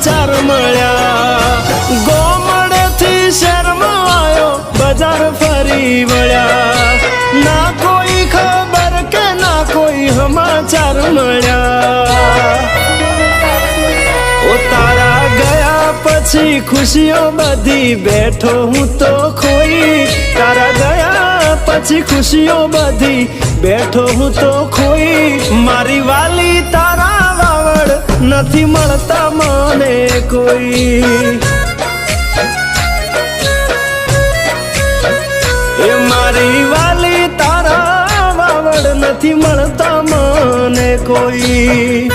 સમાચાર મળ્યા ગોમડેથી શહેરમાં આવ્યો બજાર ફરી વળ્યા ના કોઈ ખબર કે ના કોઈ સમાચાર મળ્યા ઓ તારા ગયા પછી ખુશીઓ બધી બેઠો હું તો ખોઈ તારા ગયા પછી ખુશીઓ બધી બેઠો હું તો ખોઈ મારી વાલી તારા વાવડ નથી મળતા મને કોઈ એ મારી વાલી તારા વાવડ નથી મળતા મને કોઈ